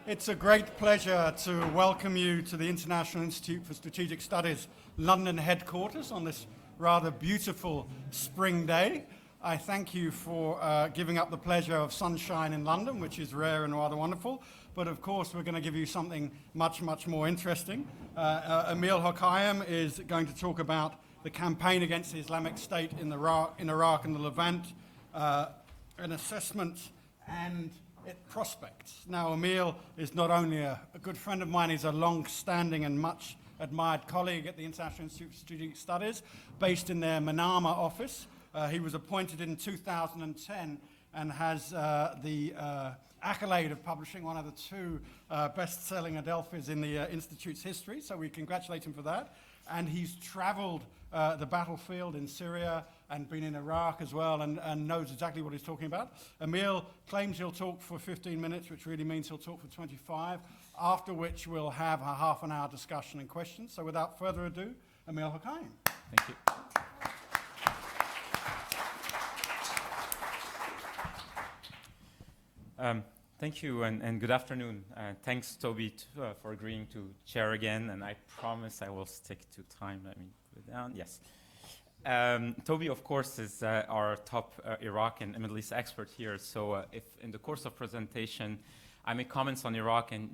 It's a great pleasure to welcome you to the International Institute for Strategic Studies London headquarters on this rather beautiful spring day. I thank you for giving up the pleasure of sunshine in London, which is rare and rather wonderful. But of course, we're going to give you something much, much more interesting. Emile Hokayem is going to talk about the campaign against the Islamic State in Iraq and the Levant, an assessment and its prospects. Now, Emile is not only a good friend of mine, he's a long-standing and much admired colleague at the International Institute for Strategic Studies, based in their Manama office. He was appointed in 2010 and has the accolade of publishing one of the two best-selling Adelphis in the Institute's history, so we congratulate him for that. And he's traveled the battlefield in Syria and been in Iraq as well, and knows exactly what he's talking about. Emile claims he'll talk for 15 minutes, which really means he'll talk for 25, after which we'll have a half-an-hour discussion and questions. So without further ado, Emile Hokayem. Thank you. Thank you, and good afternoon. Thanks, Toby, for agreeing to chair again, and I promise I will stick to time. Let me put it down. Yes. Toby, of course, is our top Iraq and Middle East expert here, so if in the course of presentation I make comments on Iraq and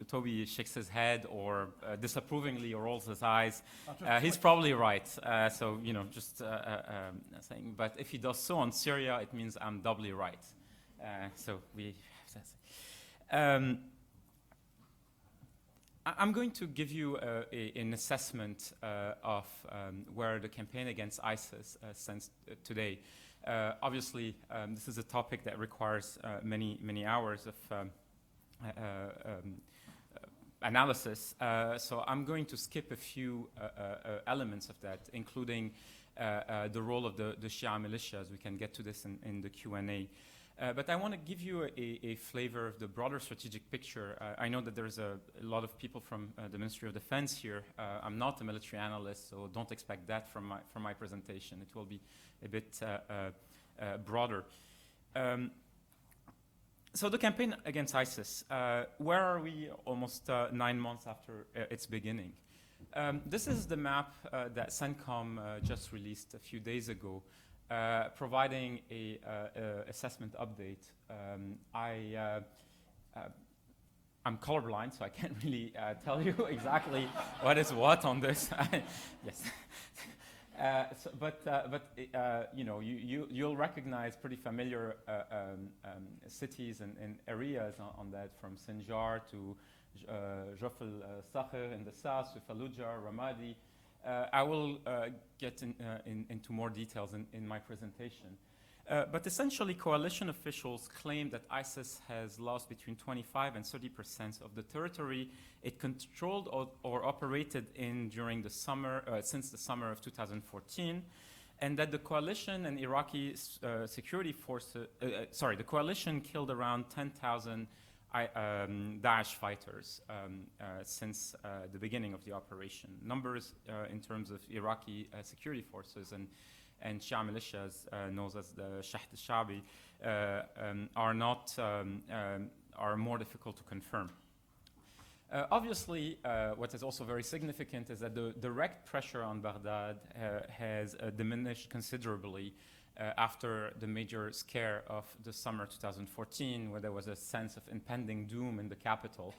Toby shakes his head or disapprovingly or rolls his eyes, he's probably right. So, you know, just saying. But if he does so on Syria, it means I'm doubly right. I'm going to give you an assessment of where the campaign against ISIS stands today. Obviously, this is a topic that requires many hours of analysis, so I'm going to skip a few elements of that, including the role of the Shia militias. We can get to this in the Q&A. But I want to give you a flavor of the broader strategic picture. I know that there's a lot of people from the Ministry of Defense here. I'm not a military analyst, so don't expect that from my presentation. It will be a bit broader. So the campaign against ISIS, where are we almost 9 months after its beginning? This is the map that CENTCOM just released a few days ago, providing a assessment update. I'm colorblind, so I can't really tell you exactly what is what on this. Yes, but you know, you'll recognize pretty familiar cities and areas on that, from Sinjar to Jof al-Sakhr in the south, to Fallujah, Ramadi. I will get into more details in my presentation. But essentially, coalition officials claim that ISIS has lost between 25% and 30% of the territory it controlled or operated in during the summer, since the summer of 2014, and that the coalition and Iraqi security forces, the coalition killed around 10,000 Daesh fighters since the beginning of the operation. Numbers in terms of Iraqi security forces and Shia militias, known as the Shahd al-Shabi, are more difficult to confirm. Obviously, what is also very significant is that the direct pressure on Baghdad has diminished considerably after the major scare of the summer 2014, where there was a sense of impending doom in the capital.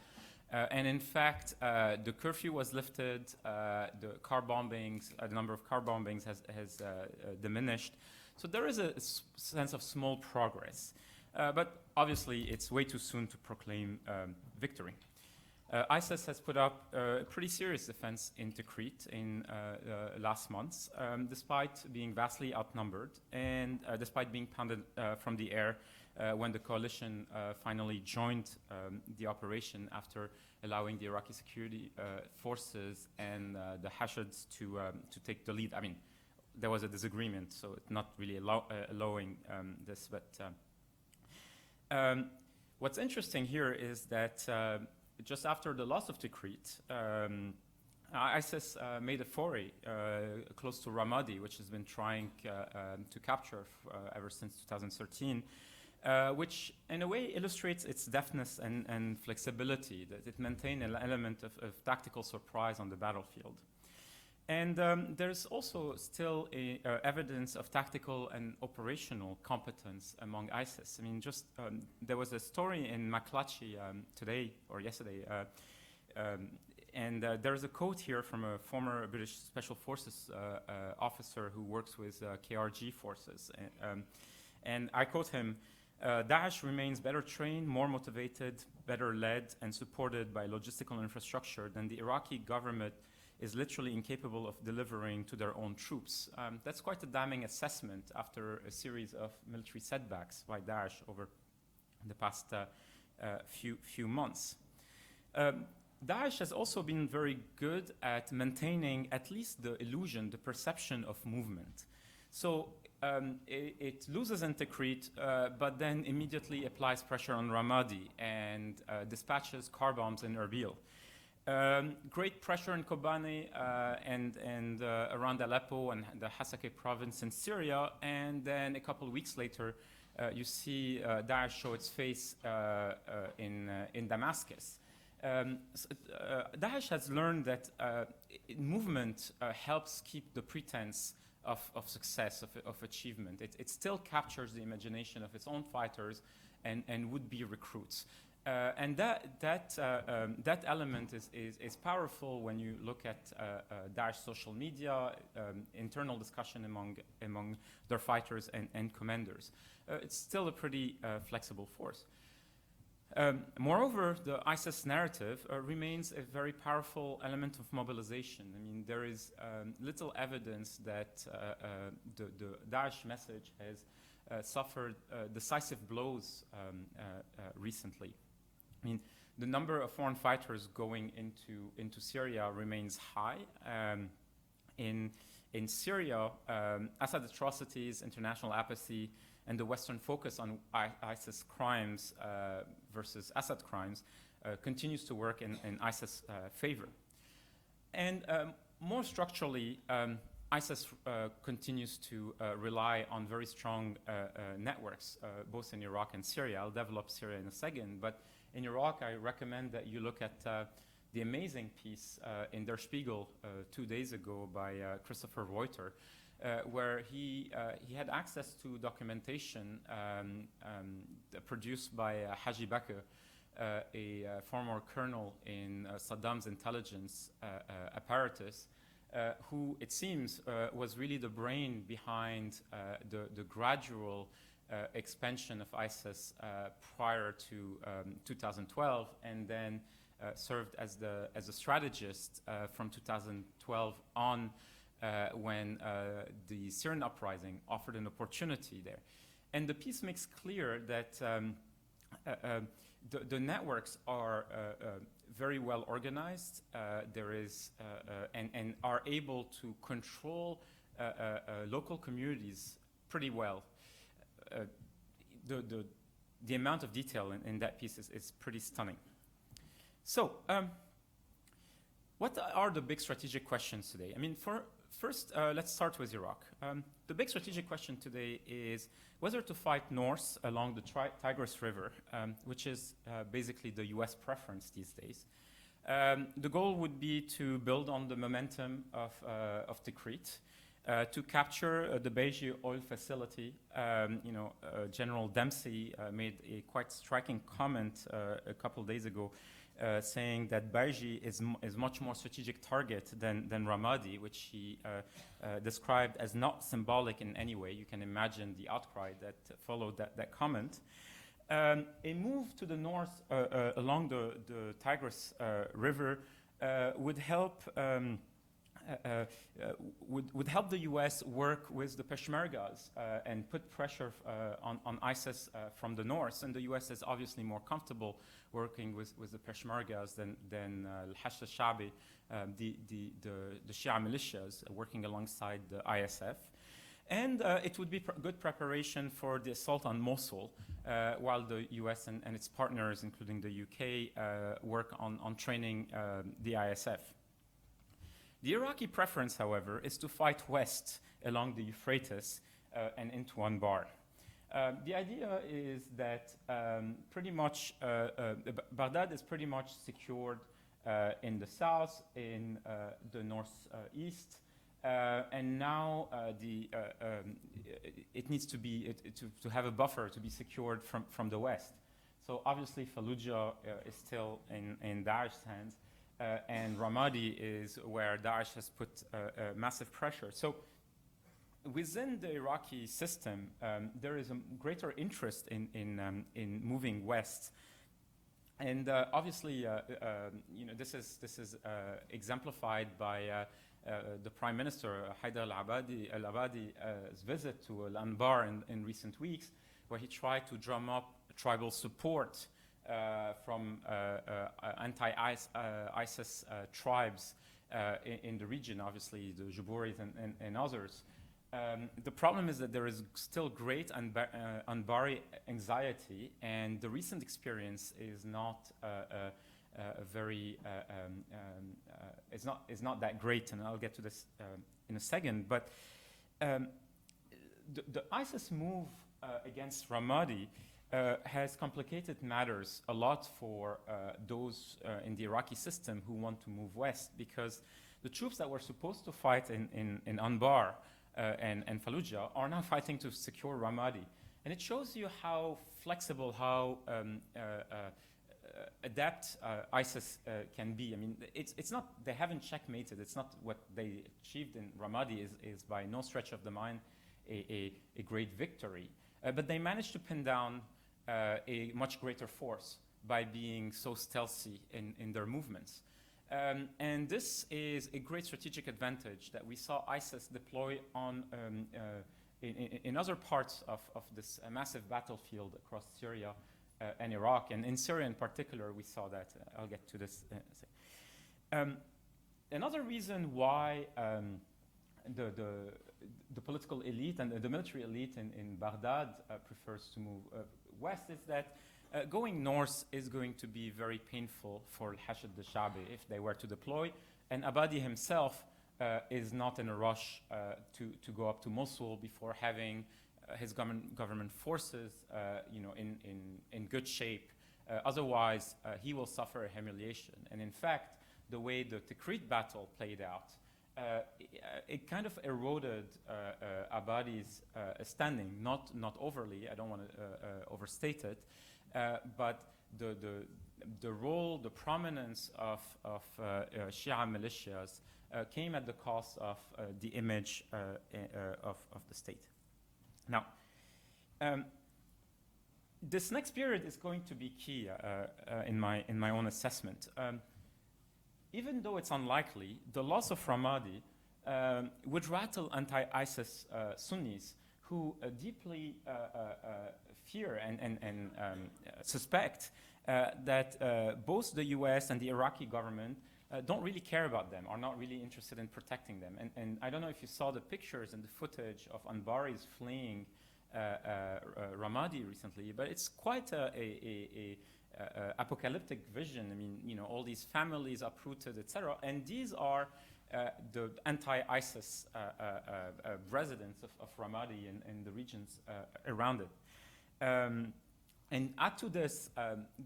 And in fact, the curfew was lifted, the car bombings, the number of car bombings has diminished. So there is a sense of small progress. But obviously, it's way too soon to proclaim victory. ISIS has put up a pretty serious defense in Tikrit in last months, despite being vastly outnumbered and despite being pounded from the air when the coalition finally joined the operation after allowing the Iraqi security forces and the Hashids to take the lead. I mean, there was a disagreement, so it's not really allowing this. But what's interesting here is that just after the loss of Tikrit, ISIS made a foray close to Ramadi, which has been trying to capture ever since 2013. which in a way illustrates its deftness and flexibility, that it maintained an element of tactical surprise on the battlefield. And there's also still evidence of tactical and operational competence among ISIS. I mean, just there was a story in Maklachi today or yesterday, and there's a quote here from a former British Special Forces officer who works with KRG forces. And I quote him, Daesh remains better trained, more motivated, better led, and supported by logistical infrastructure than the Iraqi government is literally incapable of delivering to their own troops. That's quite a damning assessment after a series of military setbacks by Daesh over the past few months. Daesh has also been very good at maintaining at least the illusion, the perception of movement. So it loses in Tikrit, but then immediately applies pressure on Ramadi and dispatches car bombs in Erbil. Great pressure in Kobani and around Aleppo and the Hasakeh province in Syria, and then a couple of weeks later, you see Daesh show its face in Damascus. Daesh has learned that movement helps keep the pretense of success, of achievement. It still captures the imagination of its own fighters and would-be recruits. And that element is powerful when you look at Daesh social media, internal discussion among their fighters and commanders. It's still a pretty flexible force. Moreover, the ISIS narrative remains a very powerful element of mobilization. I mean, there is little evidence that the Daesh message has suffered decisive blows recently. I mean, the number of foreign fighters going into Syria remains high. In Syria, Assad atrocities, international apathy, and the Western focus on ISIS crimes versus Assad crimes continues to work in ISIS' favor. And more structurally, ISIS continues to rely on very strong networks, both in Iraq and Syria. I'll develop Syria in a second, but in Iraq, I recommend that you look at the amazing piece in Der Spiegel 2 days ago by Christopher Reuter, where he had access to documentation produced by Haji Bakr, a former colonel in Saddam's intelligence apparatus, who it seems was really the brain behind the gradual expansion of ISIS prior to 2012, and then served as a strategist from 2012 on, when the Syrian uprising offered an opportunity there. And the piece makes clear that the networks are very well organized. There is and are able to control local communities pretty well. The amount of detail in that piece is pretty stunning. So, what are the big strategic questions today? I mean, first, let's start with Iraq. The big strategic question today is whether to fight north along the Tigris River, which is basically the US preference these days. The goal would be to build on the momentum of Tikrit, to capture the Beji oil facility. General Dempsey made a quite striking comment a couple days ago, saying that Beji is much more strategic target than Ramadi, which he described as not symbolic in any way. You can imagine the outcry that followed that comment. A move to the north along the Tigris River would help the U.S. work with the Peshmergas and put pressure on ISIS from the north. And the U.S. is obviously more comfortable working with the Peshmergas than Al-Hashd al-Sha'bi, the Shia militias working alongside the ISF. And it would be good preparation for the assault on Mosul, while the US and its partners, including the UK, work on training the ISF. The Iraqi preference, however, is to fight west along the Euphrates and into Anbar. The idea is that pretty much Baghdad is pretty much secured in the south, in the northeast, and now it needs to be to have a buffer to be secured from the west. So obviously Fallujah is still in Daesh's hands, and Ramadi is where Daesh has put massive pressure. So within the Iraqi system, there is a greater interest in moving west, and obviously, this is exemplified by the Prime Minister Haider al-Abadi's visit to Al-Anbar in recent weeks, where he tried to drum up tribal support from anti-ISIS tribes in the region, obviously the Juburis and others. The problem is that there is still great Anbari anxiety, and the recent experience is not is not that great, and I'll get to this in a second. But the ISIS move against Ramadi has complicated matters a lot for those in the Iraqi system who want to move west, because the troops that were supposed to fight in Anbar and Fallujah are now fighting to secure Ramadi. And it shows you how flexible, how adept ISIS can be. I mean, it's not, they haven't checkmated. It's not what they achieved in Ramadi is by no stretch of the mind a great victory. But they managed to pin down a much greater force by being so stealthy in their movements. And this is a great strategic advantage that we saw ISIS deploy on in other parts of this massive battlefield across Syria and Iraq. And in Syria in particular, we saw that. I'll get to this. Another reason why the political elite and the military elite in Baghdad prefers to move west is that going north is going to be very painful for Al-Hashd al-Sha'bi if they were to deploy. And Abadi himself is not in a rush to go up to Mosul before having his government forces in good shape. Otherwise, he will suffer a humiliation. And in fact, the way the Tikrit battle played out, it kind of eroded Abadi's standing, not overly, I don't want to overstate it, but the role, the prominence of Shia militias came at the cost of the image of the state. Now, this next period is going to be key in my own assessment. Even though it's unlikely, the loss of Ramadi would rattle anti-ISIS Sunnis who deeply fear and suspect that both the US and the Iraqi government don't really care about them, are not really interested in protecting them. And I don't know if you saw the pictures and the footage of Anbaris fleeing Ramadi recently, but it's quite a apocalyptic vision. I mean, all these families uprooted, etc. And these are the anti-ISIS residents of Ramadi and the regions around it. And add to this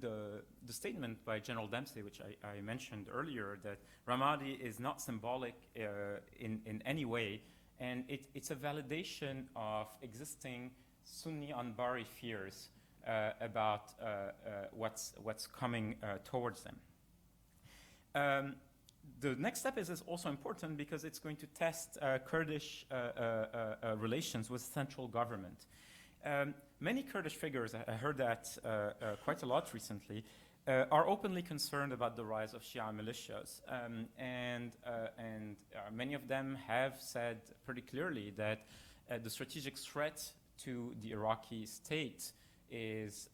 the statement by General Dempsey, which I mentioned earlier, that Ramadi is not symbolic in any way, and it's a validation of existing Sunni Anbari fears about what's coming towards them. The next step is also important because it's going to test Kurdish relations with central government. Many Kurdish figures, I heard that quite a lot recently, are openly concerned about the rise of Shia militias. And many of them have said pretty clearly that the strategic threat to the Iraqi state is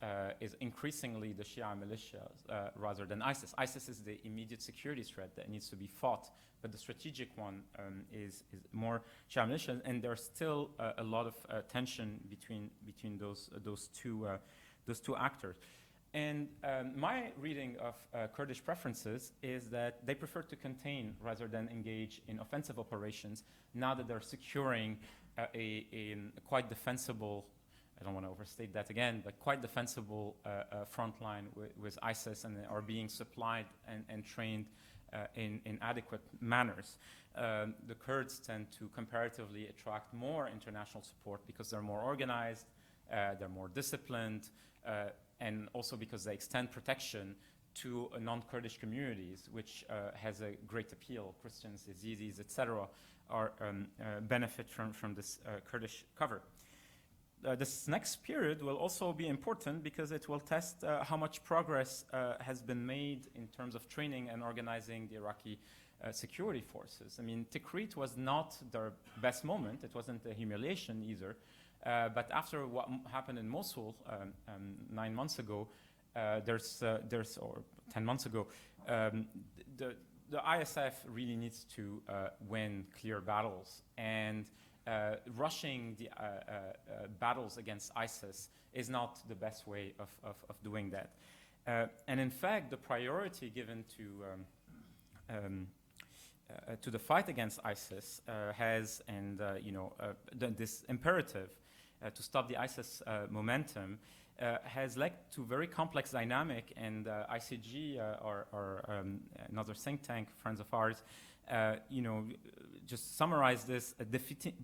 increasingly the Shia militias rather than ISIS. ISIS is the immediate security threat that needs to be fought, but the strategic one is more Shia militias, and there's still a lot of tension between those two actors. And my reading of Kurdish preferences is that they prefer to contain rather than engage in offensive operations now that they're securing a quite defensible I don't want to overstate that again, but quite defensible front line with ISIS, and are being supplied and trained in adequate manners. The Kurds tend to comparatively attract more international support because they're more organized, they're more disciplined, and also because they extend protection to non-Kurdish communities, which has a great appeal. Christians, Yazidis, etc., are benefit from this Kurdish cover. This next period will also be important because it will test how much progress has been made in terms of training and organizing the Iraqi security forces. I mean, Tikrit was not their best moment. It wasn't a humiliation either. But after what happened in Mosul 9 months ago, or 10 months ago, the ISF really needs to win clear battles, and rushing the battles against ISIS is not the best way of doing that. And in fact, the priority given to the fight against ISIS has, and this imperative to stop the ISIS momentum has led to very complex dynamic, and ICG or another think tank, friends of ours, just summarize this: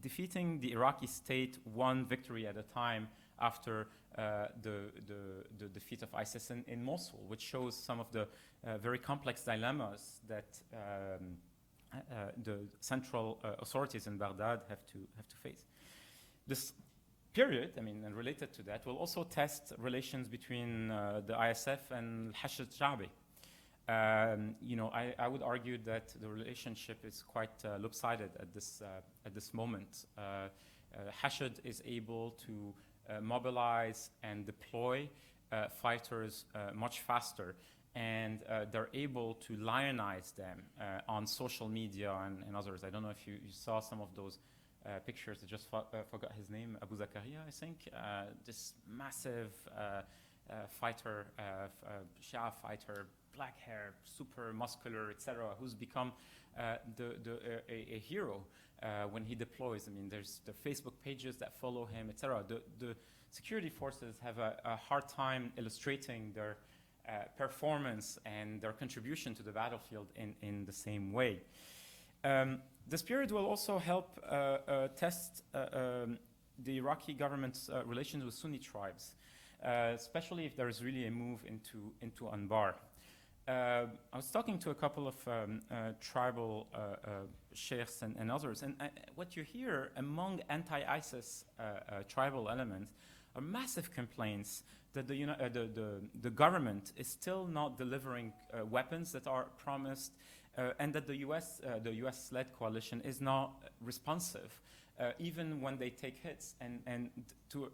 defeating the Iraqi state one victory at a time after the defeat of ISIS in Mosul, which shows some of the very complex dilemmas that the central authorities in Baghdad have to face. This period, I mean, and related to that, will also test relations between the ISF and Hashd Sha'bi. I would argue that the relationship is quite lopsided at this moment. Hashd is able to mobilize and deploy fighters much faster, and they're able to lionize them on social media and others. I don't know if you saw some of those pictures. I just forgot his name, Abu Zakaria, I think. This massive fighter, Shia fighter, black hair, super muscular, etc., who's become a hero when he deploys. I mean, there's the Facebook pages that follow him, etc. The security forces have a hard time illustrating their performance and their contribution to the battlefield in the same way. This period will also help test the Iraqi government's relations with Sunni tribes, especially if there is really a move into Anbar. I was talking to a couple of tribal sheikhs and others, and what you hear among anti-ISIS tribal elements are massive complaints that the government is still not delivering weapons that are promised, and that the US-led coalition is not responsive, even when they take hits. And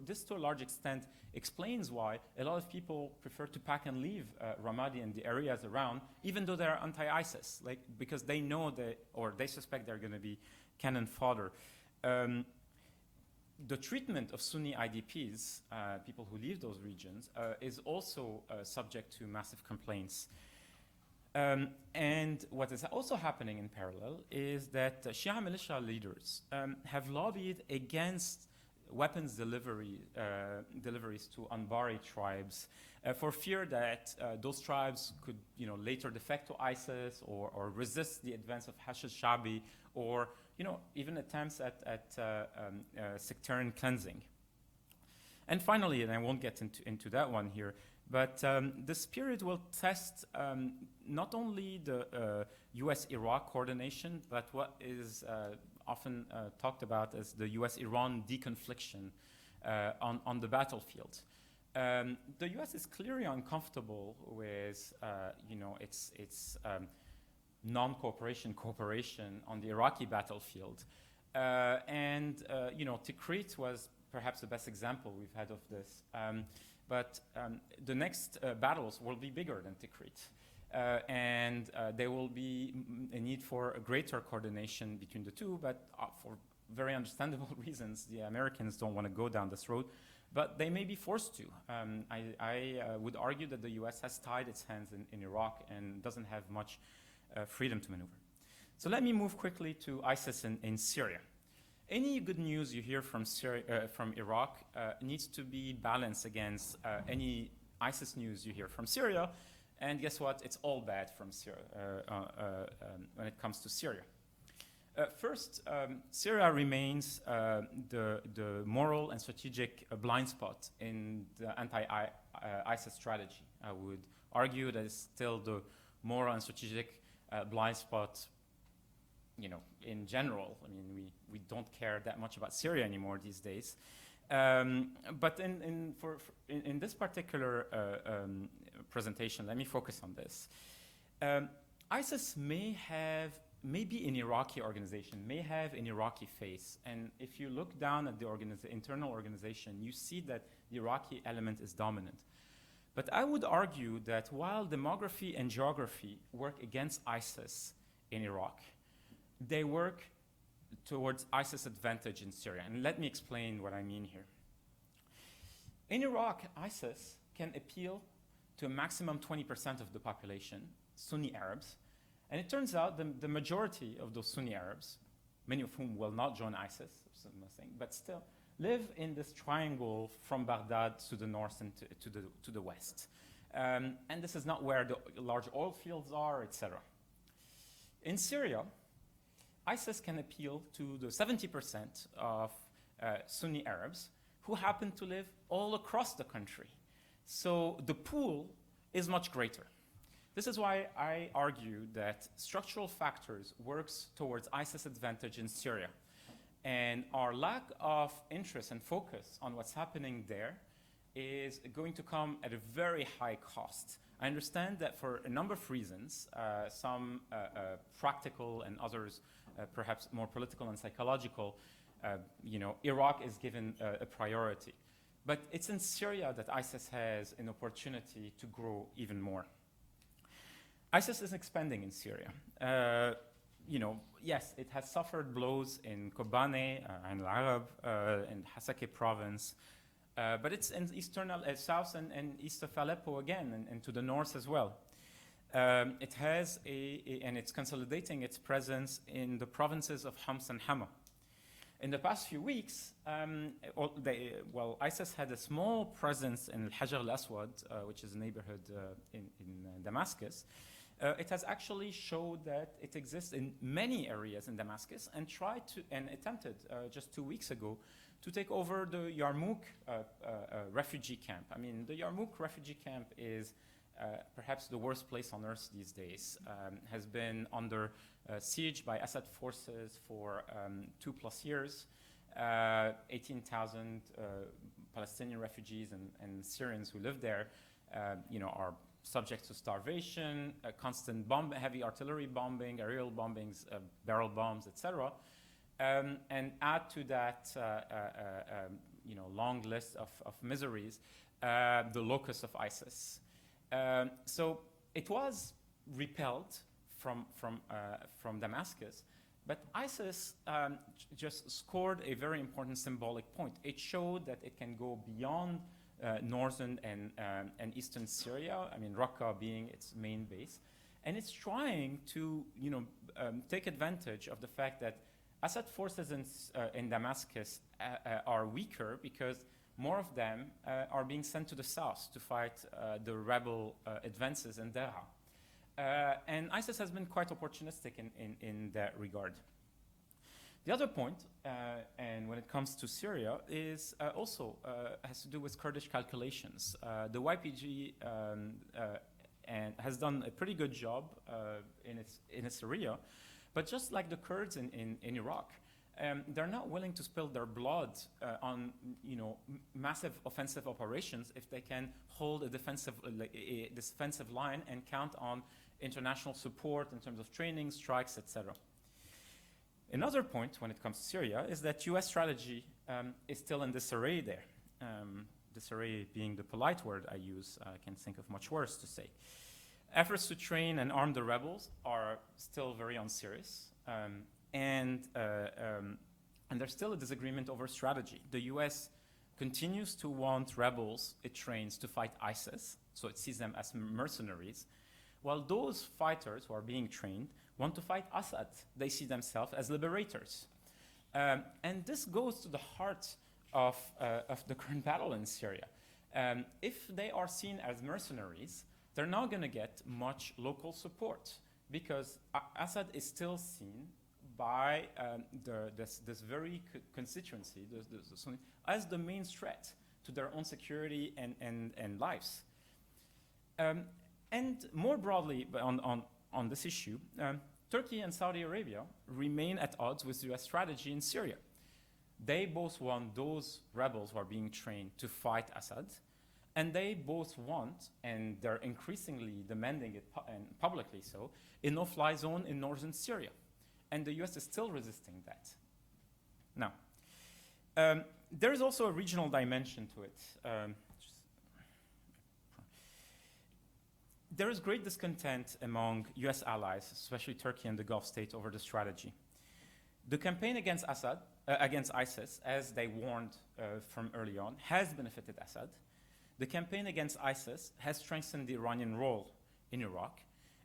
this, to a large extent, explains why a lot of people prefer to pack and leave Ramadi and the areas around, even though they're anti-ISIS, because they know or they suspect they're going to be cannon fodder. The treatment of Sunni IDPs, people who leave those regions, is also subject to massive complaints. And what is also happening in parallel is that Shia militia leaders have lobbied against weapons deliveries to Anbari tribes for fear that those tribes could later defect to ISIS or resist the advance of Hashd Sha'bi, or even attempts at sectarian cleansing. And finally, and I won't get into that one here, but this period will test not only the US-Iraq coordination, but what is often talked about as the US-Iran deconfliction on the battlefield. The US is clearly uncomfortable with its non-cooperation on the Iraqi battlefield. Tikrit was perhaps the best example we've had of this. But the next battles will be bigger than Tikrit. And there will be a need for a greater coordination between the two, but for very understandable reasons, the Americans don't want to go down this road, but they may be forced to. I would argue that the US has tied its hands in Iraq and doesn't have much freedom to maneuver. So let me move quickly to ISIS in Syria. any good news you hear from from Iraq needs to be balanced against any ISIS news you hear from Syria, and guess what? It's all bad from Syria when it comes to Syria. First, Syria remains the moral and strategic blind spot in the anti-ISIS strategy. I would argue that it's still the moral and strategic blind spot, you know, in general. I mean, we don't care that much about Syria anymore these days. But in this particular presentation, let me focus on this. ISIS may be an Iraqi organization, may have an Iraqi face. And if you look down at the internal organization, you see that the Iraqi element is dominant. But I would argue that while demography and geography work against ISIS in Iraq, they work towards ISIS advantage in Syria. And let me explain what I mean here. In Iraq, ISIS can appeal to a maximum 20% of the population, Sunni Arabs. And it turns out the majority of those Sunni Arabs, many of whom will not join ISIS, but still live in this triangle from Baghdad to the north and to the west. And this is not where the large oil fields are, etc. In Syria, ISIS can appeal to the 70% of Sunni Arabs who happen to live all across the country. So the pool is much greater. This is why I argue that structural factors works towards ISIS advantage in Syria. And our lack of interest and focus on what's happening there is going to come at a very high cost. I understand that for a number of reasons, some practical and others perhaps more political and psychological, Iraq is given a priority. But it's in Syria that ISIS has an opportunity to grow even more. ISIS is expanding in Syria. Yes, it has suffered blows in Kobane, Ain al-Arab, in Hasakeh province, but it's in south and east of Aleppo again, and to the north as well. It has and it's consolidating its presence in the provinces of Homs and Hama. In the past few weeks, ISIS had a small presence in Al-Hajar al-Aswad, which is a neighborhood in Damascus. It has actually showed that it exists in many areas in Damascus and attempted just 2 weeks ago to take over the Yarmouk refugee camp. I mean, the Yarmouk refugee camp is perhaps the worst place on earth these days. Has been under siege by Assad forces for 2+ years. 18,000 Palestinian refugees and Syrians who live there, are subject to starvation, constant heavy artillery bombing, aerial bombings, barrel bombs, etc. And add to that, long list of miseries, the locus of ISIS. So it was repelled from Damascus, but ISIS just scored a very important symbolic point. It showed that it can go beyond northern and eastern Syria, I mean Raqqa being its main base, and it's trying to take advantage of the fact that Assad forces in Damascus are weaker because more of them are being sent to the south to fight the rebel advances in Deraa. And ISIS has been quite opportunistic in that regard. The other point, and when it comes to Syria, is also has to do with Kurdish calculations. The YPG has done a pretty good job in its area, but just like the Kurds in Iraq, they're not willing to spill their blood on massive offensive operations if they can hold a defensive line and count on international support in terms of training, strikes, etc. Another point when it comes to Syria is that US strategy is still in disarray there. Disarray being the polite word I use, I can think of much worse to say. Efforts to train and arm the rebels are still very unserious. And there's still a disagreement over strategy. The US continues to want rebels it trains to fight ISIS, so it sees them as mercenaries, while those fighters who are being trained want to fight Assad. They see themselves as liberators. And this goes to the heart of the current battle in Syria. If they are seen as mercenaries, they're not going to get much local support because Assad is still seen by this very constituency as the main threat to their own security and lives. And more broadly on this issue, Turkey and Saudi Arabia remain at odds with US strategy in Syria. They both want those rebels who are being trained to fight Assad, and they both want, and they're increasingly demanding it and publicly so, a no-fly zone in northern Syria. And the US is still resisting that. Now, there is also a regional dimension to it. There is great discontent among US allies, especially Turkey and the Gulf states, over the strategy. The campaign against ISIS, as they warned from early on, has benefited Assad. The campaign against ISIS has strengthened the Iranian role in Iraq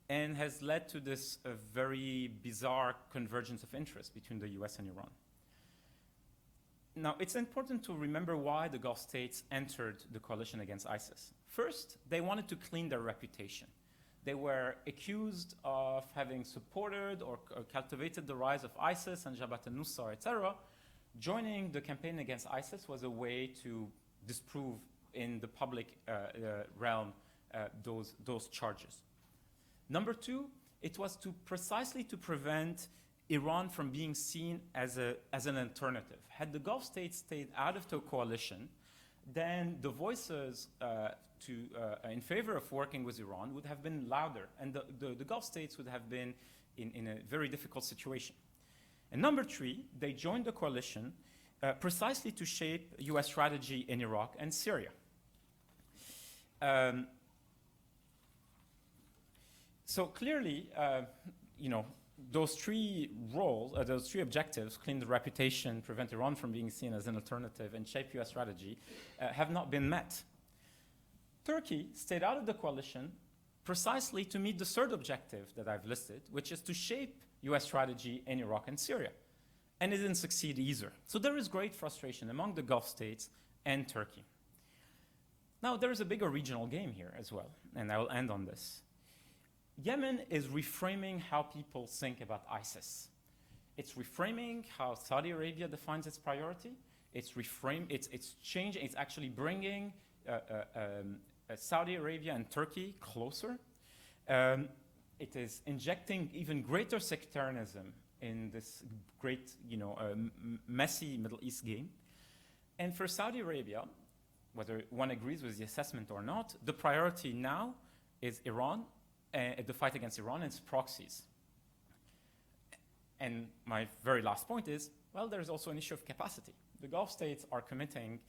and has led to this very bizarre convergence of interest between the US and Iran. Now, it's important to remember why the Gulf states entered the coalition against ISIS. First, they wanted to clean their reputation. They were accused of having supported or cultivated the rise of ISIS and Jabhat al-Nusra, etc. Joining the campaign against ISIS was a way to disprove in the public realm those charges. Number two, it was precisely to prevent Iran from being seen as an alternative. Had the Gulf states stayed out of the coalition, then the voices in favor of working with Iran would have been louder, and the Gulf states would have been in a very difficult situation. And number three, they joined the coalition precisely to shape US strategy in Iraq and Syria. So clearly, those three roles, those three objectives, clean the reputation, prevent Iran from being seen as an alternative, and shape US strategy, have not been met. Turkey stayed out of the coalition precisely to meet the third objective that I've listed, which is to shape US strategy in Iraq and Syria. And it didn't succeed either. So there is great frustration among the Gulf states and Turkey. Now, there is a bigger regional game here as well, and I will end on this. Yemen is reframing how people think about ISIS. It's reframing how Saudi Arabia defines its priority. It's changing, it's actually bringing Saudi Arabia and Turkey closer. It is injecting even greater sectarianism in this great, messy Middle East game. And for Saudi Arabia, whether one agrees with the assessment or not, the priority now is Iran, the fight against Iran and its proxies. And my very last point is, well, there's also an issue of capacity. The Gulf states are committing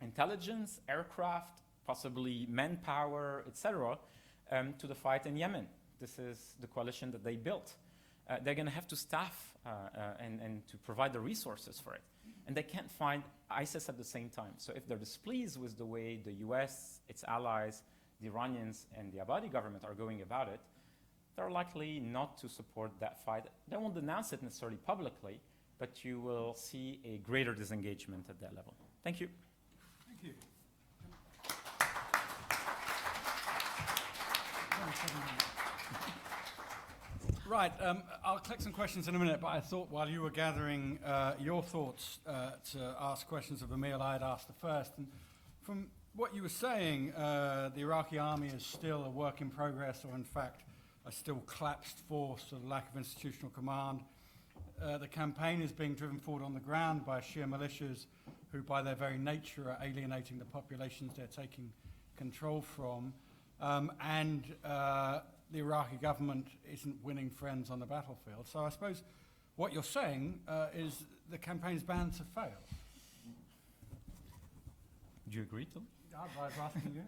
intelligence, aircraft, possibly manpower, etc., to the fight in Yemen. This is the coalition that they built. They're going to have to staff and to provide the resources for it. And they can't find ISIS at the same time. So if they're displeased with the way the US, its allies, the Iranians, and the Abadi government are going about it, they're likely not to support that fight. They won't announce it necessarily publicly, but you will see a greater disengagement at that level. Thank you. Thank you. Right, I'll collect some questions in a minute, but I thought while you were gathering your thoughts to ask questions of Emile, I'd ask the first. And from what you were saying, the Iraqi army is still a work in progress, or in fact, a still collapsed force, a lack of institutional command. The campaign is being driven forward on the ground by Shia militias who, by their very nature, are alienating the populations they're taking control from. And the Iraqi government isn't winning friends on the battlefield. So I suppose what you're saying is the campaign's bound to fail. Do you agree, Tom? I was asking you.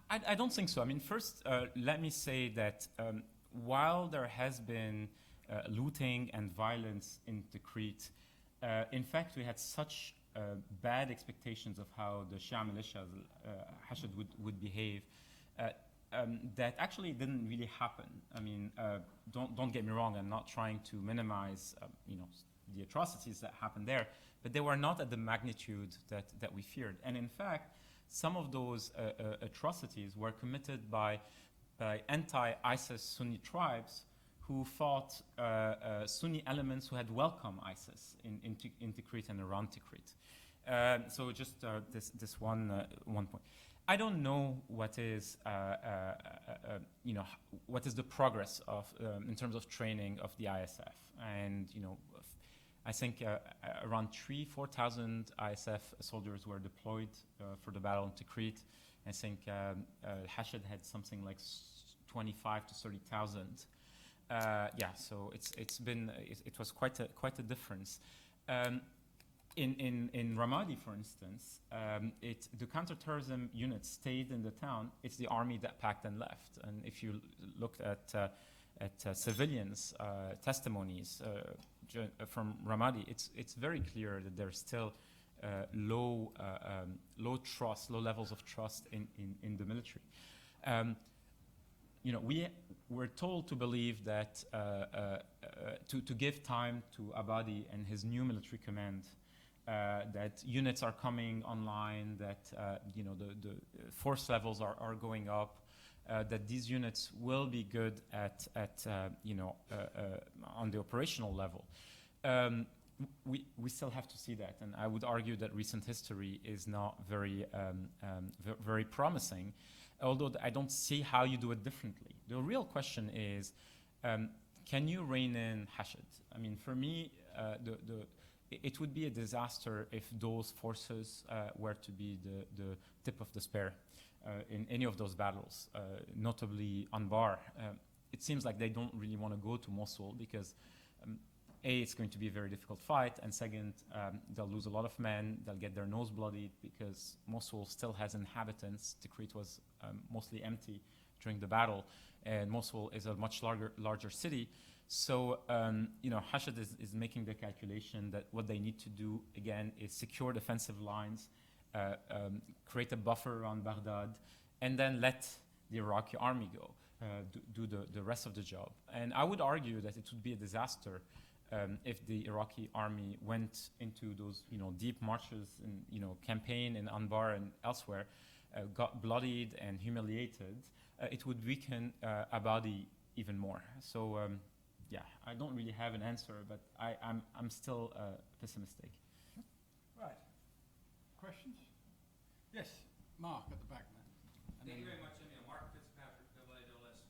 I don't think so. I mean, first, let me say that while there has been looting and violence in Tikrit, in fact, we had such bad expectations of how the Shia militias, Hashd, would behave. that actually didn't really happen. I mean, don't get me wrong. I'm not trying to minimize, the atrocities that happened there, but they were not at the magnitude that we feared. And in fact, some of those atrocities were committed by anti-ISIS Sunni tribes who fought Sunni elements who had welcomed ISIS in Tikrit and around Tikrit. So just this one point. I don't know what is what is the progress of in terms of training of the ISF, and I think around 4,000 ISF soldiers were deployed for the battle in Tikrit. I think Hashd had something like 25 to 30,000. So it was quite a difference. In Ramadi, for instance, the counterterrorism unit stayed in the town. It's the army that packed and left. And if you looked at civilians' testimonies from Ramadi, it's very clear that there's still low levels of trust in the military. We're told to believe that to give time to Abadi and his new military command, that units are coming online, that the force levels are going up, that these units will be good at on the operational level. We still have to see that, and I would argue that recent history is not very promising. Although I don't see how you do it differently. The real question is, can you rein in Hashd? I mean, for me, it would be a disaster if those forces were to be the tip of the spear in any of those battles, notably Anbar. It seems like they don't really want to go to Mosul because A, it's going to be a very difficult fight, and second, they'll lose a lot of men, they'll get their nose bloodied because Mosul still has inhabitants. Tikrit was mostly empty during the battle, and Mosul is a much larger city. So, Hashd is making the calculation that what they need to do, again, is secure defensive lines, create a buffer around Baghdad, and then let the Iraqi army go, do the rest of the job. And I would argue that it would be a disaster if the Iraqi army went into those, deep marches and, campaign in Anbar and elsewhere, got bloodied and humiliated. It would weaken Abadi even more. So, I don't really have an answer, but I'm still pessimistic. Right. Questions? Yes, Mark at the back there. Thank you very much, Emile. Mark Fitzpatrick, IISS.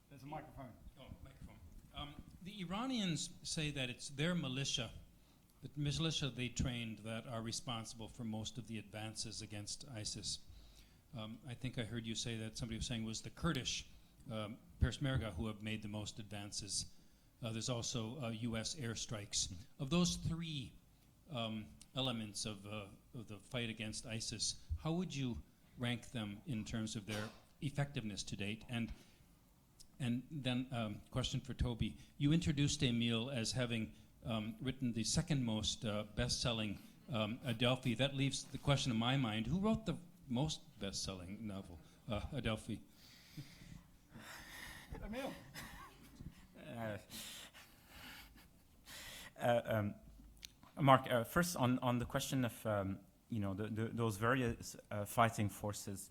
There's a microphone. Oh, microphone. The Iranians say that it's their militia, the militia they trained, that are responsible for most of the advances against ISIS. I think I heard you say that somebody was saying was the Kurdish Peshmerga who have made the most advances. There's also U.S. airstrikes. Of those three elements of the fight against ISIS, how would you rank them in terms of their effectiveness to date? And then question for Toby. You introduced Emile as having written the second most best-selling Adelphi. That leaves the question in my mind, who wrote the most best-selling novel, Adelphi? Emile. Mark, first on the question of those various fighting forces,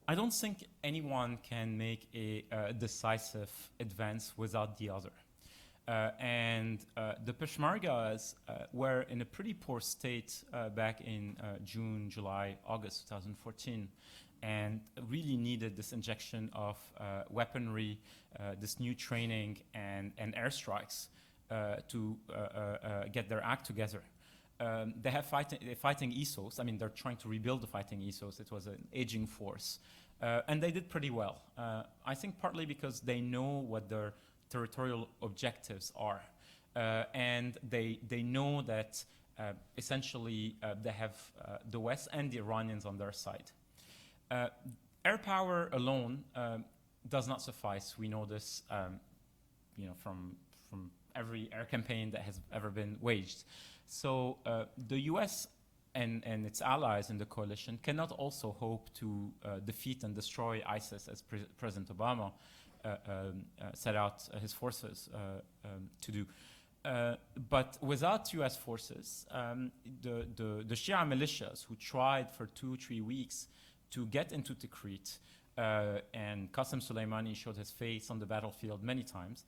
I don't think anyone can make a decisive advance without the other. And the Peshmergas were in a pretty poor state back in June, July, August 2014, and really needed this injection of weaponry, this new training, and airstrikes to get their act together. They have fighting ethos. I mean, they're trying to rebuild the fighting ethos. It was an aging force. And they did pretty well. I think partly because they know what their territorial objectives are. And they know that essentially they have the West and the Iranians on their side. Air power alone does not suffice. We know this from every air campaign that has ever been waged. So the U.S. and its allies in the coalition cannot also hope to defeat and destroy ISIS as President Obama set out his forces to do. But without U.S. forces, the Shia militias who tried for 2-3 weeks to get into Tikrit, and Qasem Soleimani showed his face on the battlefield many times,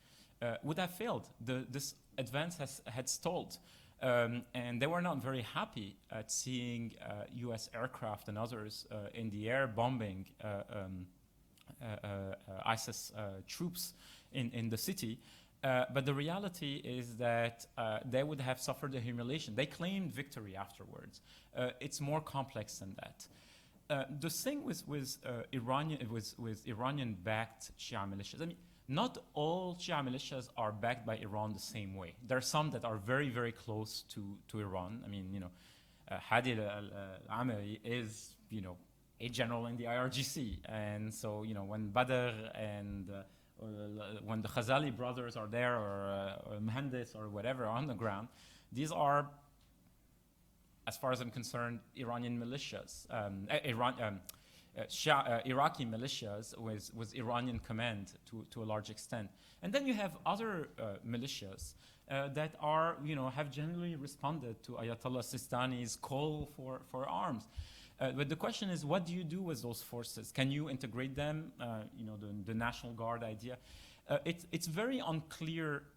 would have failed. This advance had stalled. And they were not very happy at seeing U.S. aircraft and others in the air bombing ISIS troops in the city. But the reality is that they would have suffered a humiliation. They claimed victory afterwards. It's more complex than that. The thing with Iranian-backed Shia militias, I mean, not all Shia militias are backed by Iran the same way. There are some that are very, very close to Iran. I mean, Hadi al-Amiri is, a general in the IRGC. And so, when Badr and when the Khazali brothers are there, or Mohandes or whatever on the ground, these are, as far as I'm concerned, Iranian militias. Iraqi militias with Iranian command to a large extent. And then you have other militias that are, have generally responded to Ayatollah Sistani's call for arms. But the question is, what do you do with those forces? Can you integrate them? The National Guard idea. It's very unclear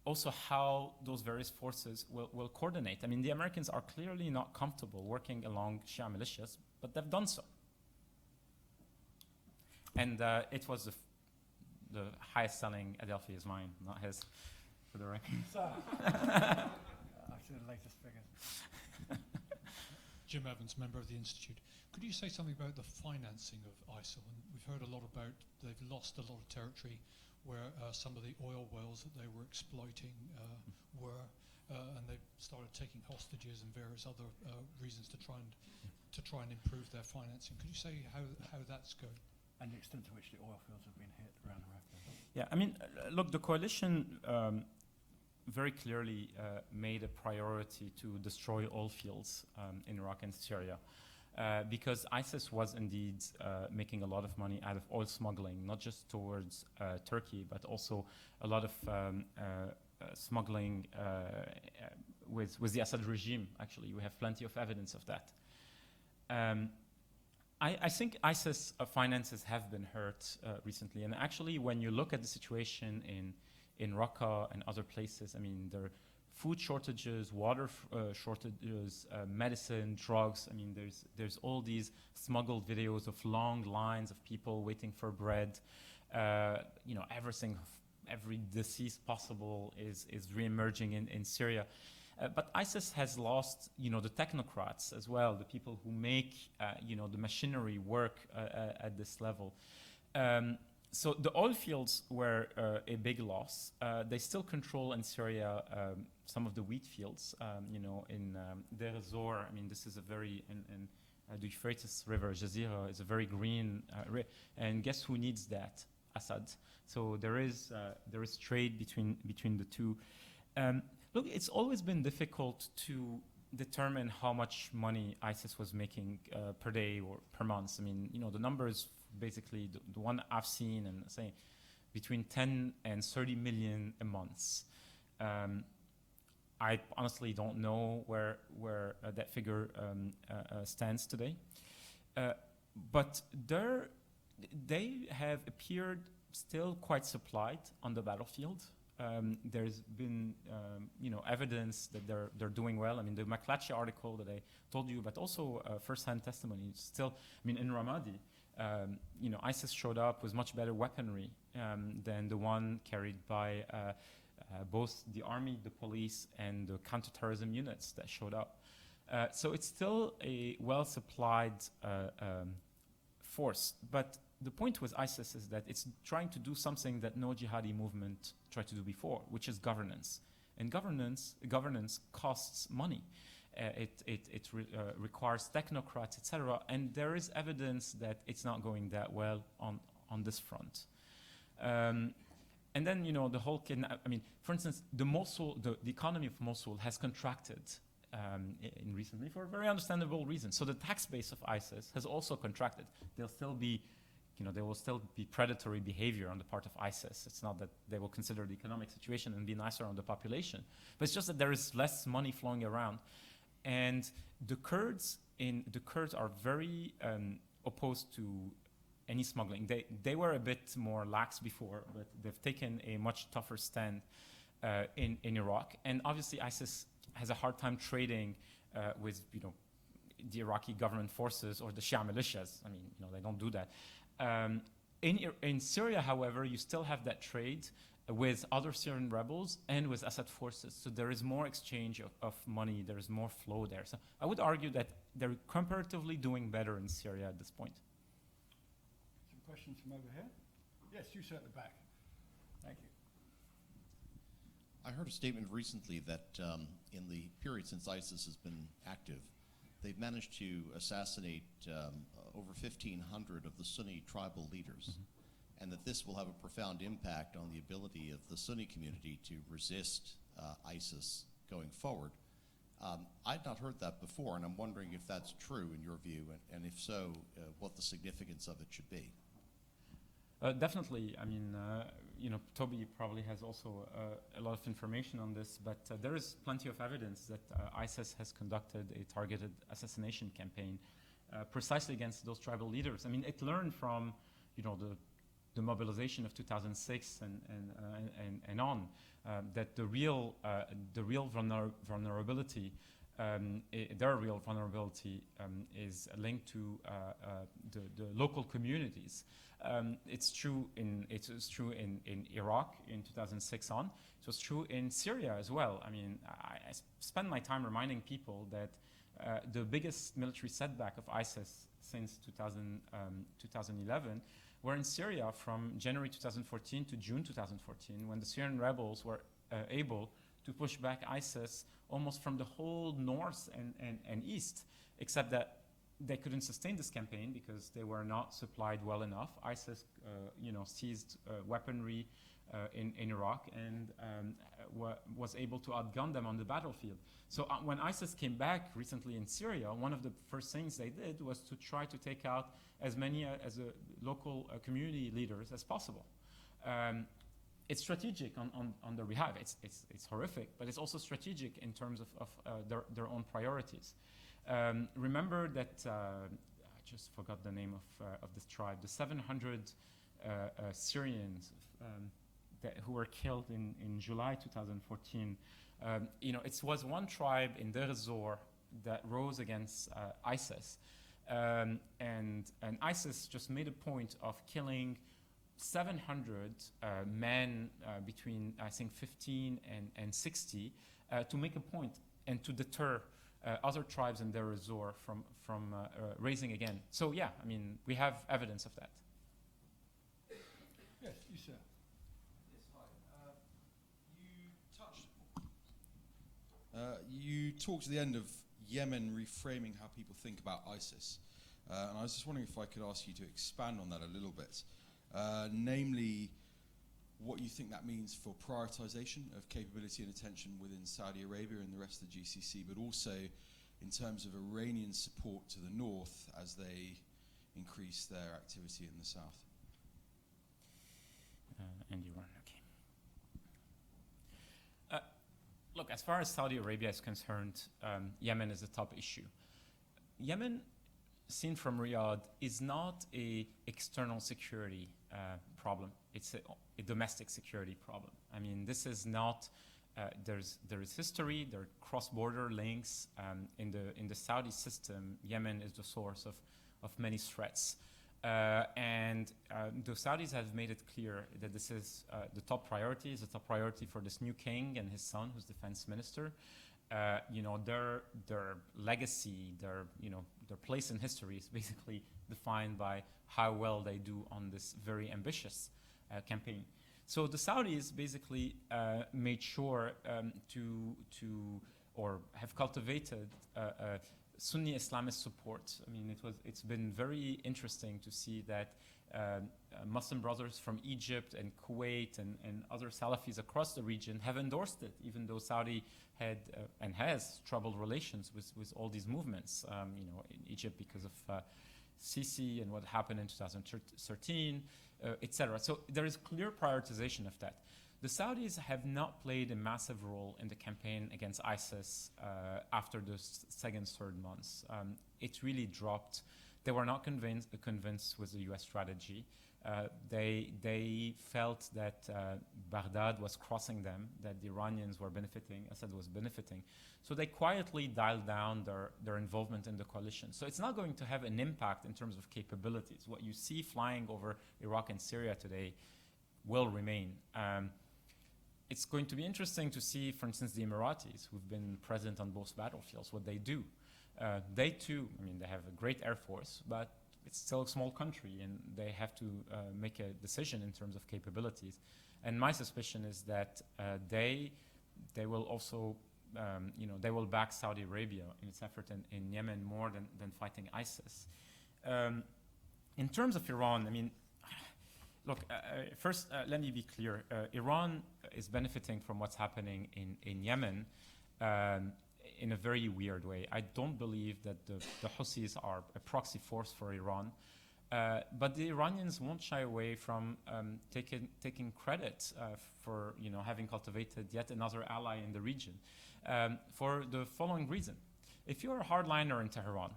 also how those various forces will coordinate. I mean, the Americans are clearly not comfortable working along Shia militias, but they've done so. And it was the highest selling Adelphi is mine, not his, for the record. I've seen the latest figures. Jim Evans, member of the Institute. Could you say something about the financing of ISIL? And we've heard a lot about they've lost a lot of territory where some of the oil wells that they were exploiting were, and they started taking hostages and various other reasons to try and improve their financing. Could you say how that's going? And the extent to which the oil fields have been hit around Iraq. Yeah, I mean, look, the coalition very clearly made a priority to destroy oil fields in Iraq and Syria because ISIS was indeed making a lot of money out of oil smuggling, not just towards Turkey, but also a lot of smuggling with the Assad regime, actually. We have plenty of evidence of that. I think ISIS finances have been hurt recently. And actually, when you look at the situation in Raqqa and other places, I mean, there are food shortages, water shortages, medicine, drugs. I mean, there's all these smuggled videos of long lines of people waiting for bread. Every disease possible is re-emerging in Syria. But ISIS has lost, the technocrats as well, the people who make, the machinery work at this level. So the oil fields were a big loss. They still control in Syria some of the wheat fields, in Deir ez-Zor. I mean, this is a very, in the Euphrates River, Jazeera is a very green, and guess who needs that? Assad. So there is trade between the two. Look, it's always been difficult to determine how much money ISIS was making per day or per month. I mean, the numbers, basically, the one I've seen and saying between 10 and 30 million a month. I honestly don't know where that figure stands today. But they have appeared still quite supplied on the battlefield. There's been, evidence that they're doing well. I mean, the McClatchy article that I told you, but also first-hand testimony. Still, I mean, in Ramadi, ISIS showed up with much better weaponry than the one carried by both the army, the police, and the counterterrorism units that showed up. So it's still a well-supplied force, but the point with ISIS is that it's trying to do something that no jihadi movement tried to do before, which is governance. And governance costs money. It requires technocrats, etc. And there is evidence that it's not going that well on this front. And then, the whole for instance, the economy of Mosul has contracted in recently for very understandable reasons. So the tax base of ISIS has also contracted. They'll still be, there will still be predatory behavior on the part of ISIS. It's not that they will consider the economic situation and be nicer on the population, but it's just that there is less money flowing around. And the Kurds are very opposed to any smuggling. They were a bit more lax before, but they've taken a much tougher stand in Iraq. And obviously ISIS has a hard time trading with the Iraqi government forces or the Shia militias. I mean, they don't do that. In Syria, however, you still have that trade with other Syrian rebels and with Assad forces. So there is more exchange of money, there is more flow there. So I would argue that they're comparatively doing better in Syria at this point. Some questions from over here? Yes, you sir at the back. Thank you. I heard a statement recently that in the period since ISIS has been active, they've managed to assassinate over 1,500 of the Sunni tribal leaders, and that this will have a profound impact on the ability of the Sunni community to resist ISIS going forward. I'd not heard that before, and I'm wondering if that's true in your view, and if so, what the significance of it should be. Definitely. I mean, Toby probably has also a lot of information on this, but there is plenty of evidence that ISIS has conducted a targeted assassination campaign precisely against those tribal leaders. I mean, it learned from, the mobilization of 2006 and on that the real vulnerability. Their real vulnerability is linked to the local communities. It's true in Iraq in 2006 on. It was true in Syria as well. I mean, I spend my time reminding people that the biggest military setback of ISIS since 2011 were in Syria from January 2014 to June 2014, when the Syrian rebels were able to push back ISIS almost from the whole north and east, except that they couldn't sustain this campaign because they were not supplied well enough. ISIS, seized weaponry in Iraq and was able to outgun them on the battlefield. So when ISIS came back recently in Syria, one of the first things they did was to try to take out as many as local community leaders as possible. It's strategic on their behalf. It's horrific, but it's also strategic in terms of their own priorities. Remember that I just forgot the name of this tribe. The 700 Syrians who were killed in July 2014. It was one tribe in Deir ez-Zor that rose against ISIS, and ISIS just made a point of killing 700 men between, I think, 15 and 60 to make a point and to deter other tribes in Deir ez-Zor from raising again. So yeah, I mean, we have evidence of that. Yes, you sir. Yes, hi. You talked at the end of Yemen reframing how people think about ISIS. And I was just wondering if I could ask you to expand on that a little bit. Namely, what you think that means for prioritization of capability and attention within Saudi Arabia and the rest of the GCC, but also in terms of Iranian support to the north as they increase their activity in the south. And you run, okay. Look, as far as Saudi Arabia is concerned, Yemen is a top issue. Yemen, seen from Riyadh, is not an external security problem. It's a domestic security problem. I mean, this is not. There is history. There are cross-border links in the Saudi system. Yemen is the source of many threats, and the Saudis have made it clear that this is the top priority. It's a top priority for this new king and his son, who's defense minister. Their legacy, their place in history is basically defined by how well they do on this very ambitious campaign. So the Saudis basically made sure or have cultivated Sunni Islamist support. I mean, it's been very interesting to see that Muslim brothers from Egypt and Kuwait and other Salafis across the region have endorsed it, even though Saudi had and has troubled relations with all these movements. In Egypt because of Sisi and what happened in 2013, etc. So there is clear prioritization of that. The Saudis have not played a massive role in the campaign against ISIS after the second, third months. It really dropped. They were not convinced with the U.S. strategy. They felt that Baghdad was crossing them, that the Iranians were benefiting, Assad was benefiting. So they quietly dialed down their involvement in the coalition. So it's not going to have an impact in terms of capabilities. What you see flying over Iraq and Syria today will remain. It's going to be interesting to see, for instance, the Emiratis, who've been present on both battlefields, what they do. They too, I mean, they have a great air force, but it's still a small country, and they have to make a decision in terms of capabilities. And my suspicion is that they will also, they will back Saudi Arabia in its effort in Yemen more than fighting ISIS. In terms of Iran, I mean, look, first, let me be clear. Iran is benefiting from what's happening in Yemen in a very weird way. I don't believe that the Houthis are a proxy force for Iran, but the Iranians won't shy away from taking credit for having cultivated yet another ally in the region for the following reason. If you're a hardliner in Tehran,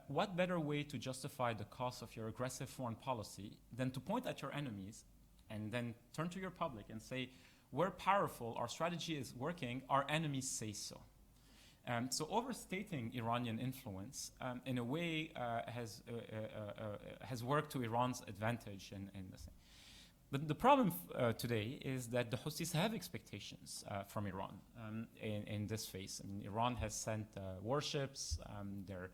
what better way to justify the cost of your aggressive foreign policy than to point at your enemies and then turn to your public and say, we're powerful, our strategy is working, our enemies say so. So overstating Iranian influence in a way has worked to Iran's advantage in this thing. But the problem today is that the Houthis have expectations from Iran in this phase. I mean, Iran has sent warships, their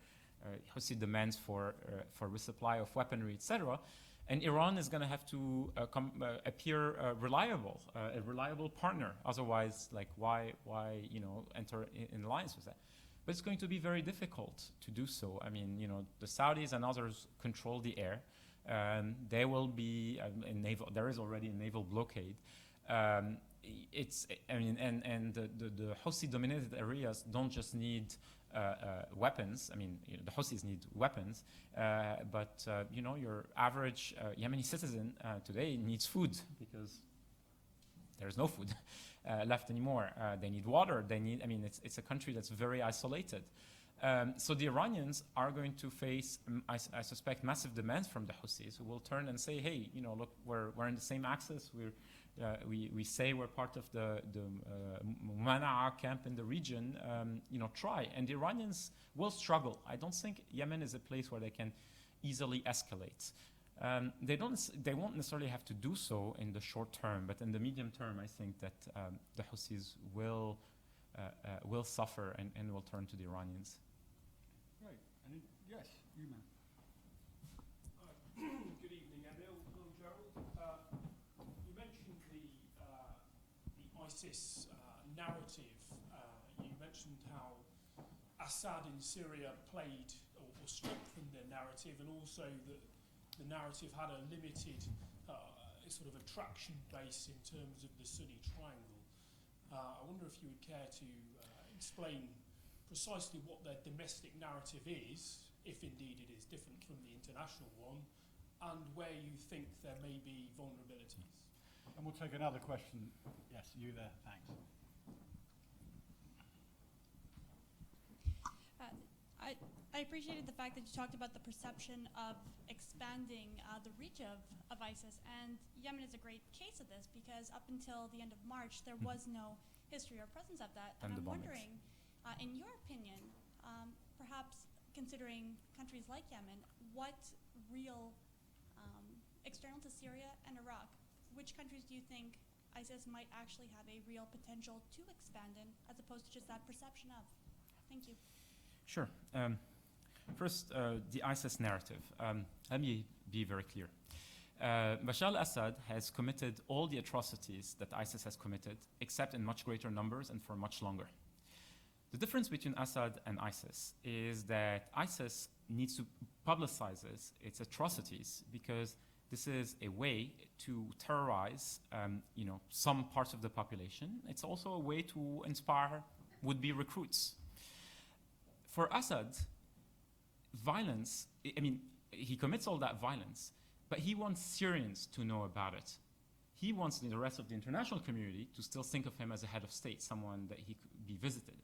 Houthi demands for resupply of weaponry, etc. And Iran is going to have to appear a reliable partner. Otherwise, like why enter in alliance with that? But it's going to be very difficult to do so. I mean, the Saudis and others control the air. They will be there is already a naval blockade. The Houthi-dominated areas don't just need weapons. I mean, the Houthis need weapons, but your average Yemeni citizen today needs food because there's no food left anymore. They need water. It's a country that's very isolated. So the Iranians are going to face, I suspect, massive demands from the Houthis, who will turn and say, hey, look, we're in the same axis. We say we're part of the Mumana'a camp in the region. Try. And the Iranians will struggle. I don't think Yemen is a place where they can easily escalate. They won't necessarily have to do so in the short term, but in the medium term, I think that the Houthis will suffer and will turn to the Iranians. Great. Yes, you man. Good evening, Emile. Hello, Gerald. You mentioned the ISIS narrative. You mentioned how Assad in Syria played or strengthened their narrative, and also that the narrative had a limited sort of attraction base in terms of the Sunni triangle. I wonder if you would care to explain precisely what their domestic narrative is, if indeed it is different from the international one, and where you think there may be vulnerabilities. And we'll take another question. Yes, you there. Thanks. I appreciated the fact that you talked about the perception of expanding the reach of ISIS, and Yemen is a great case of this because up until the end of March, there was no history or presence of that. And I'm wondering, in your opinion, perhaps considering countries like Yemen, what real, external to Syria and Iraq, which countries do you think ISIS might actually have a real potential to expand in, as opposed to just that perception of? Thank you. Sure. First, the ISIS narrative. Let me be very clear. Bashar al-Assad has committed all the atrocities that ISIS has committed, except in much greater numbers and for much longer. The difference between Assad and ISIS is that ISIS needs to publicize its atrocities because this is a way to terrorize, some parts of the population. It's also a way to inspire would-be recruits. For Assad, violence, he commits all that violence, but he wants Syrians to know about it. He wants the rest of the international community to still think of him as a head of state, someone that he could be visited.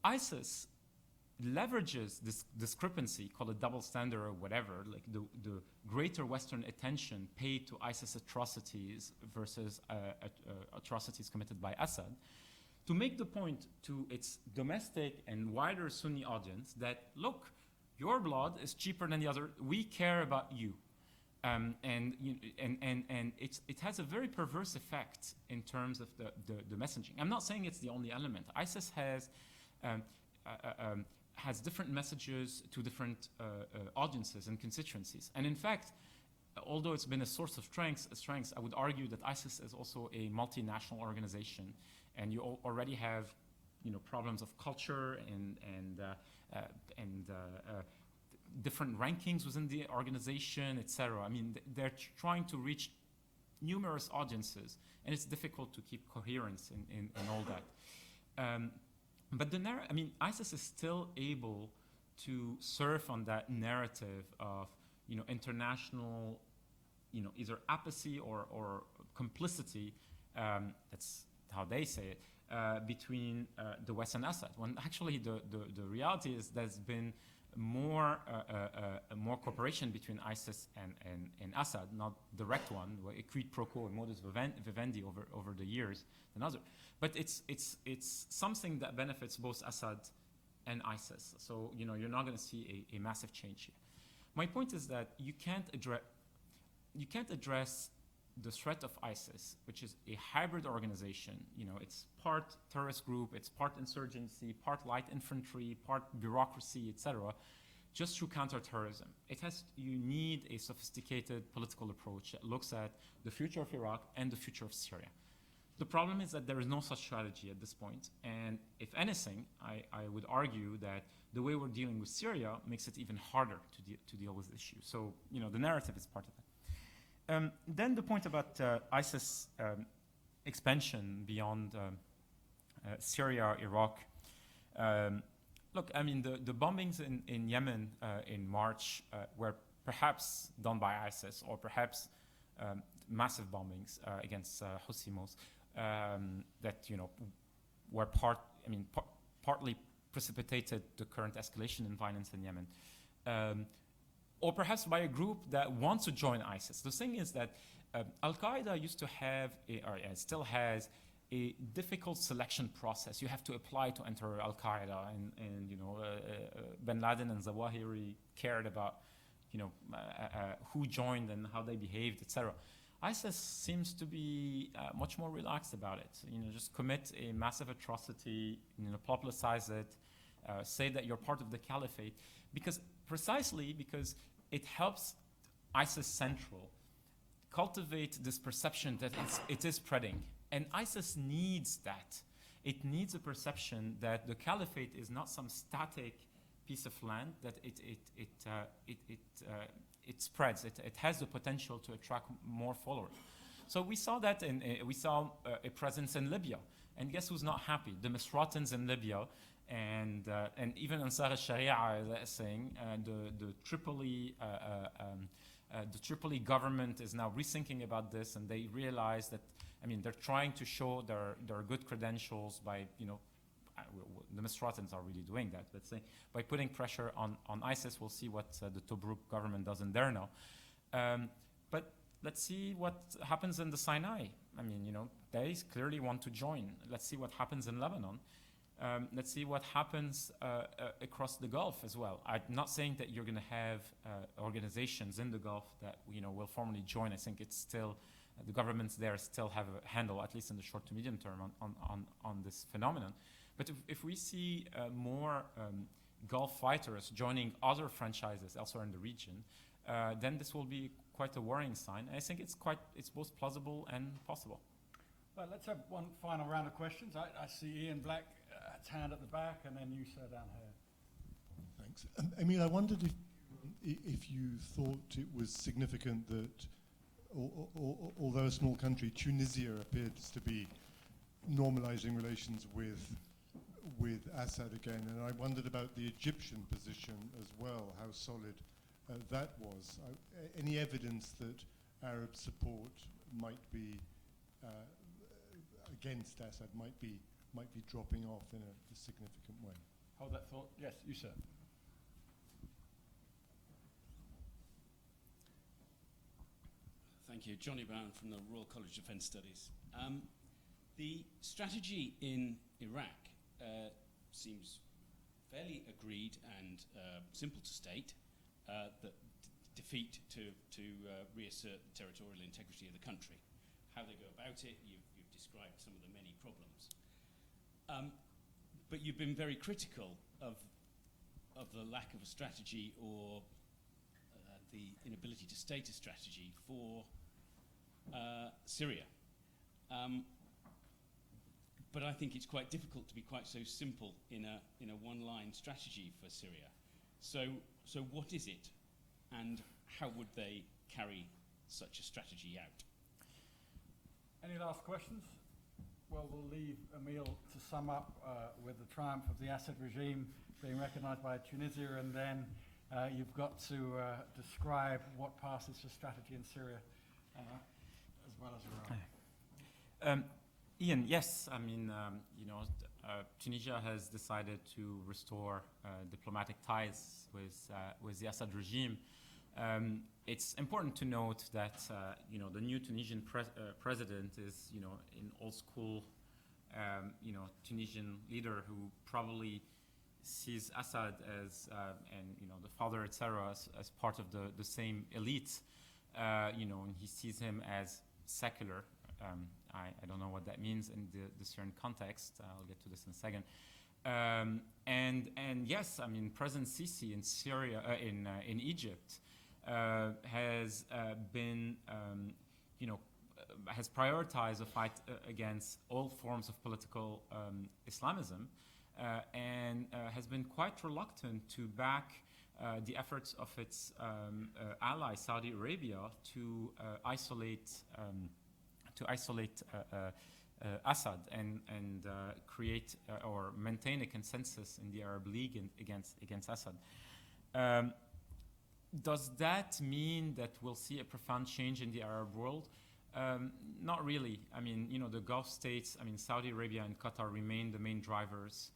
ISIS leverages this discrepancy, call it double standard or whatever, like the greater Western attention paid to ISIS atrocities versus atrocities committed by Assad, to make the point to its domestic and wider Sunni audience that, look, your blood is cheaper than the other. We care about you. And it has a very perverse effect in terms of the messaging. I'm not saying it's the only element. ISIS has different messages to different audiences and constituencies. And in fact, although it's been a source of strengths, I would argue that ISIS is also a multinational organization, and you already have, problems of culture and different rankings within the organization, etc. They're trying to reach numerous audiences, and it's difficult to keep coherence in all that. But ISIS is still able to surf on that narrative of, international, either apathy or complicity. That's how they say it, between the West and Assad. When actually the reality is there's been more cooperation between ISIS and Assad, not direct one, a quid pro quo, a modus vivendi over the years than others. But it's something that benefits both Assad and ISIS. So you're not going to see a massive change here. My point is that you can't address the threat of ISIS, which is a hybrid organization. It's part terrorist group, it's part insurgency, part light infantry, part bureaucracy, etc., just through counterterrorism. You need a sophisticated political approach that looks at the future of Iraq and the future of Syria. The problem is that there is no such strategy at this point, and if anything, I would argue that the way we're dealing with Syria makes it even harder to deal with the issue. So, the narrative is part of that. Then the point about ISIS expansion beyond Syria, Iraq. Look, the bombings in Yemen in March were perhaps done by ISIS, or perhaps massive bombings against Houthis that were partly precipitated the current escalation in violence in Yemen. Or perhaps by a group that wants to join ISIS. The thing is that Al-Qaeda used to have, still has, a difficult selection process. You have to apply to enter Al-Qaeda, and Bin Laden and Zawahiri cared about, who joined and how they behaved, etc. ISIS seems to be much more relaxed about it. Just commit a massive atrocity, publicize it, say that you're part of the caliphate, precisely because it helps ISIS Central cultivate this perception that it is spreading. And ISIS needs that. It needs a perception that the caliphate is not some static piece of land, that it spreads. It has the potential to attract more followers. So we saw that we saw a presence in Libya. And guess who's not happy? The Misratans in Libya. And even Ansar al-Sharia is saying the Tripoli government is now rethinking about this, and they realize that they're trying to show their good credentials by the Misratans are really doing that, but by putting pressure on ISIS. We'll see what the Tobruk government does in there now. But let's see what happens in the Sinai. They clearly want to join. Let's see what happens in Lebanon. Let's see what happens across the Gulf as well. I'm not saying that you're going to have organizations in the Gulf that will formally join. I think it's still the governments there still have a handle, at least in the short to medium term, on this phenomenon. But if we see more Gulf fighters joining other franchises elsewhere in the region, then this will be quite a worrying sign. I think it's both plausible and possible. Well, let's have one final round of questions. I see Ian Black hand at the back, and then you, sir, down here. Thanks. Emile, I wondered if you thought it was significant that, although a small country, Tunisia appears to be normalizing relations with Assad again, and I wondered about the Egyptian position as well, how solid that was. Any evidence that Arab support might be against Assad might be dropping off in a significant way? Hold that thought. Yes, you, sir. Thank you. Johnny Brown from the Royal College of Defence Studies. The strategy in Iraq seems fairly agreed and simple to state, that defeat to reassert the territorial integrity of the country. How they go about it, you've described some of the many problems. But you've been very critical of the lack of a strategy or the inability to state a strategy for Syria. But I think it's quite difficult to be quite so simple in a one-line strategy for Syria. So what is it, and how would they carry such a strategy out? Any last questions? Well, we'll leave Emile to sum up with the triumph of the Assad regime being recognized by Tunisia, and then you've got to describe what passes for strategy in Syria as well as Iran. Ian, yes, I mean, Tunisia has decided to restore diplomatic ties with the Assad regime. It's important to note that the new Tunisian president is an old school Tunisian leader who probably sees Assad as and the father, etc., as part of the same elite. And he sees him as secular. I don't know what that means in the Syrian context. I'll get to this in a second. And yes, I mean, President Sisi in Syria, in Egypt, has been, has prioritized a fight against all forms of political Islamism, and has been quite reluctant to back the efforts of its ally Saudi Arabia to isolate Assad and create or maintain a consensus in the Arab League against Assad. Does that mean that we'll see a profound change in the Arab world? Not really. I mean, the Gulf states, Saudi Arabia and Qatar remain the main drivers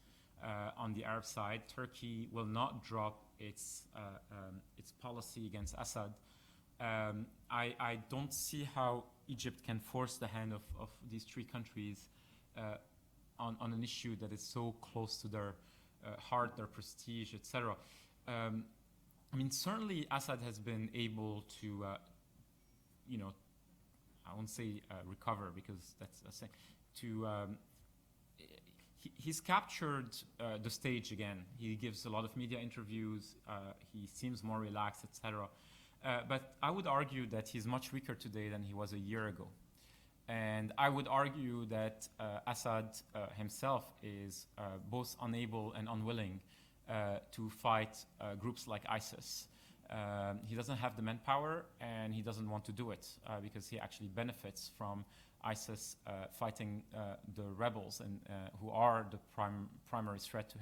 on the Arab side. Turkey will not drop its policy against Assad. I don't see how Egypt can force the hand of these three countries on an issue that is so close to their heart, their prestige, etc. Certainly Assad has been able to, I won't say recover because that's a thing, he's captured the stage again. He gives a lot of media interviews. He seems more relaxed, etc. But I would argue that he's much weaker today than he was a year ago. And I would argue that Assad himself is both unable and unwilling to fight groups like ISIS. He doesn't have the manpower, and he doesn't want to do it because he actually benefits from ISIS fighting the rebels, and who are the primary threat to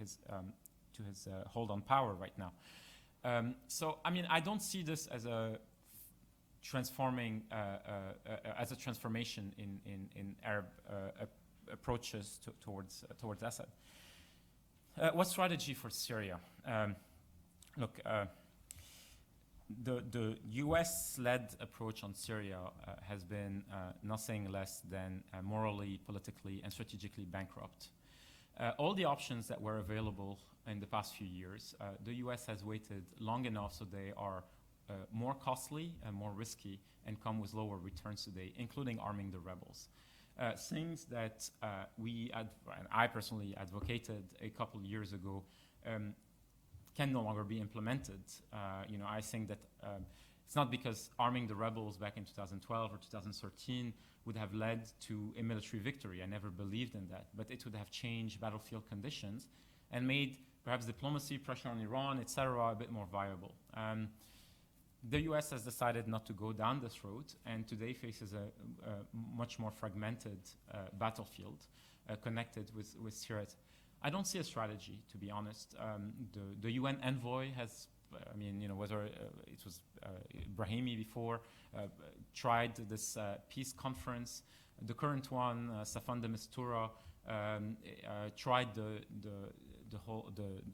his hold on power right now. So, I don't see this as a transformation in Arab approaches towards Assad. What strategy for Syria? Look, the US-led approach on Syria has been nothing less than morally, politically, and strategically bankrupt. All the options that were available in the past few years, the US has waited long enough so they are more costly and more risky and come with lower returns today, including arming the rebels. Things that and I personally advocated a couple of years ago can no longer be implemented. I think that It's not because arming the rebels back in 2012 or 2013 would have led to a military victory. I never believed in that. But it would have changed battlefield conditions and made perhaps diplomacy, pressure on Iran, etc., a bit more viable. The US has decided not to go down this road and today faces a much more fragmented battlefield connected with Syria. I don't see a strategy, to be honest. The UN envoy has, whether it was Brahimi before, tried this peace conference. The current one, Staffan de Mistura, tried the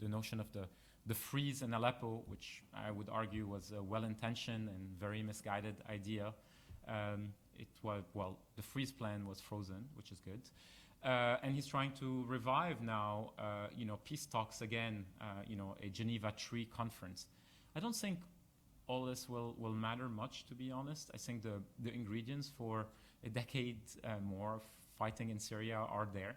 notion of the freeze in Aleppo, which I would argue was a well-intentioned and very misguided idea. The freeze plan was frozen, which is good. And he's trying to revive now, peace talks again, a Geneva III conference. I don't think all this will matter much, to be honest. I think the ingredients for a decade more of fighting in Syria are there.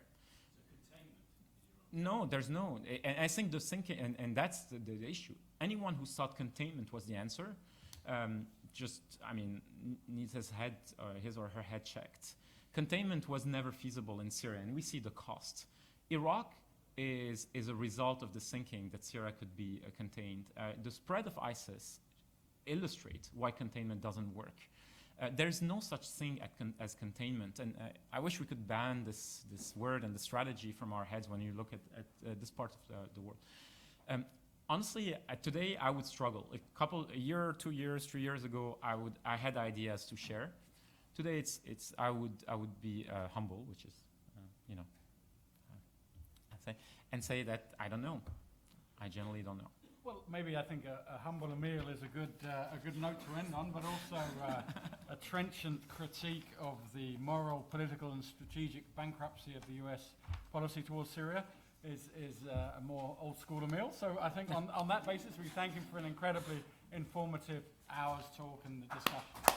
No, there's no. And I think the thinking, and that's the issue. Anyone who thought containment was the answer, needs his or her head checked. Containment was never feasible in Syria, and we see the cost. Iraq is a result of the thinking that Syria could be contained. The spread of ISIS illustrates why containment doesn't work. There's no such thing as containment, and I wish we could ban this word and the strategy from our heads when you look at this part of the world. Honestly, today I would struggle. A year, 2 years, 3 years ago, I had ideas to share. Today, I would be humble, which is, say that I don't know. I generally don't know. Well, maybe I think a humble Emile is a good note to end on, but also a trenchant critique of the moral, political, and strategic bankruptcy of the U.S. policy towards Syria is a more old school Emile. So I think on that basis, we thank him for an incredibly informative hour's talk and the discussion.